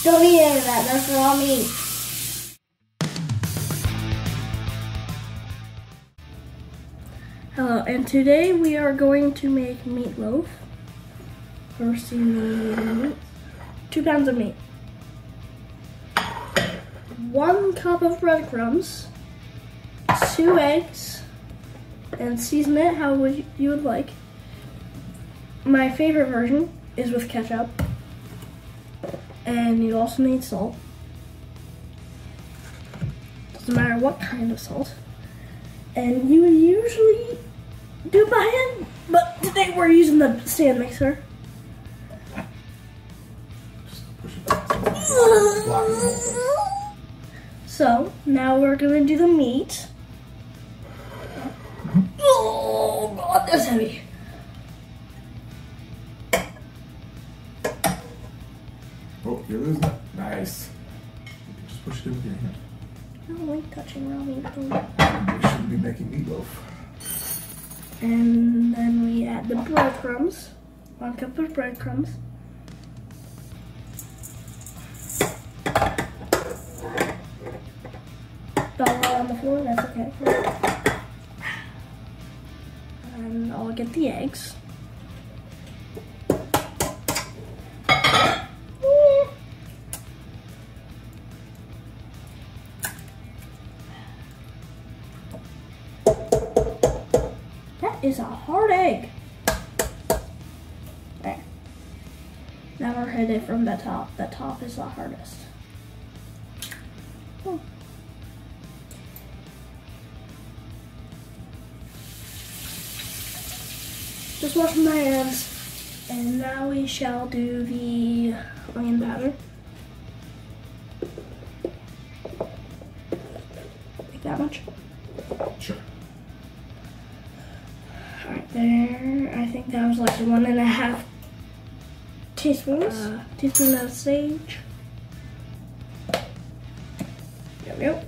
Don't eat any of that, that's raw meat. Hello, and today we are going to make meatloaf. First you need 2 pounds of meat, 1 cup of breadcrumbs, 2 eggs, and season it how you would like. My favorite version is with ketchup. And you also need salt. Doesn't matter what kind of salt. And you usually do it by hand, but today we're using the stand mixer. So now we're gonna do the meat. Oh God, that's heavy. Oh, you're losing it. Nice. You can just push it in with your hand. I don't like touching raw meat. We shouldn't be making meatloaf. And then we add the breadcrumbs. 1 cup of breadcrumbs. Fell on the floor, that's okay. And I'll get the eggs. Is a hard egg. There. Never hit it from the top. The top is the hardest. Oh. Just washing my hands. And now we shall do the onion powder. Like that much? Sure. Right there, I think that was like 1.5 teaspoons. Teaspoon of sage. Yep.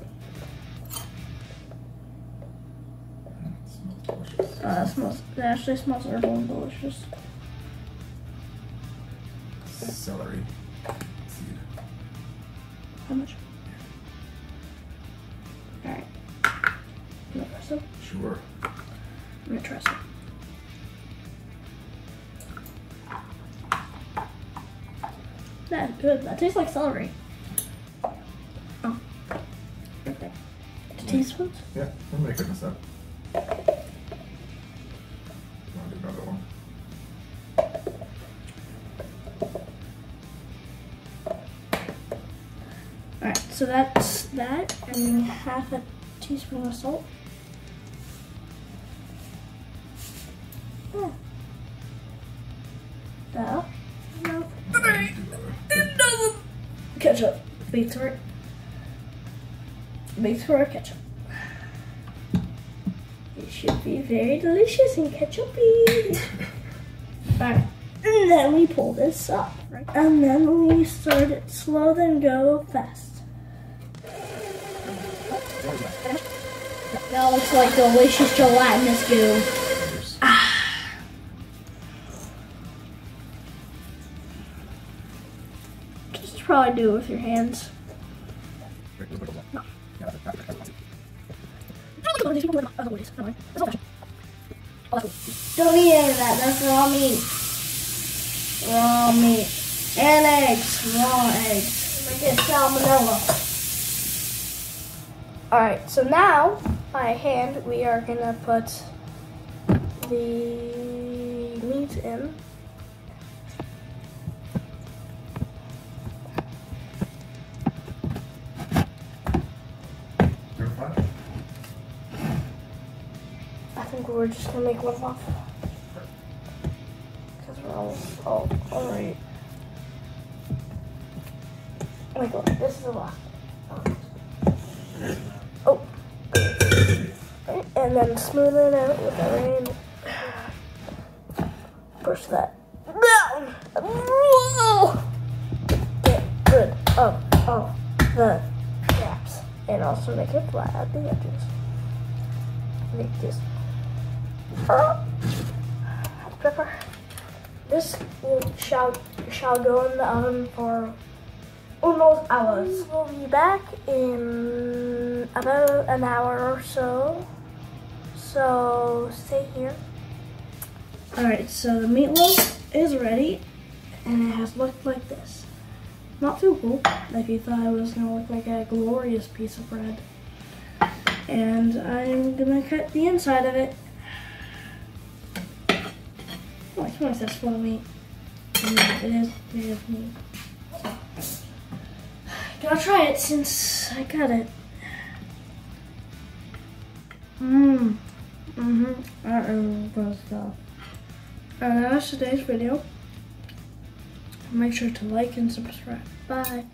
That actually smells herbal and delicious. Celery seed. How much? Alright. You want to try some? Sure. I'm gonna try some. That's good. That tastes like celery. Oh. Right there. 2 teaspoons? Yeah, I'm making this up. Want to do another one? Alright, so that's that. And 1/2 teaspoon of salt. That. No. It doesn't. Ketchup. Baked for it. Baked for ketchup. It should be very delicious and ketchupy. Alright. And then we pull this up. Right? And then we start it slow, then go fast. That looks like delicious gelatinous goo. Probably do it with your hands. No. Don't eat any of that, that's raw meat. Raw meat. And eggs, raw eggs. Make it salmonella. Alright, so now, by hand, we are gonna put the meat in. I think we're just gonna make one off. Because we're alright. Wait, look, this is the last. Oh. And then smooth it out with the rain. Push that down. Get rid of the gaps. And also make it flat at the edges. Like this. Pepper. This shall go in the oven for unos hours. We'll be back in about an hour or so. So stay here. Alright, so the meatloaf is ready, and it has looked like this. Not too cool, like you thought it was gonna look like a glorious piece of bread. And I'm gonna cut the inside of it. Oh, it's nice, that's full of meat. It is meat. Gotta try it since I got it. Good stuff. That's today's video. Make sure to like and subscribe. Bye.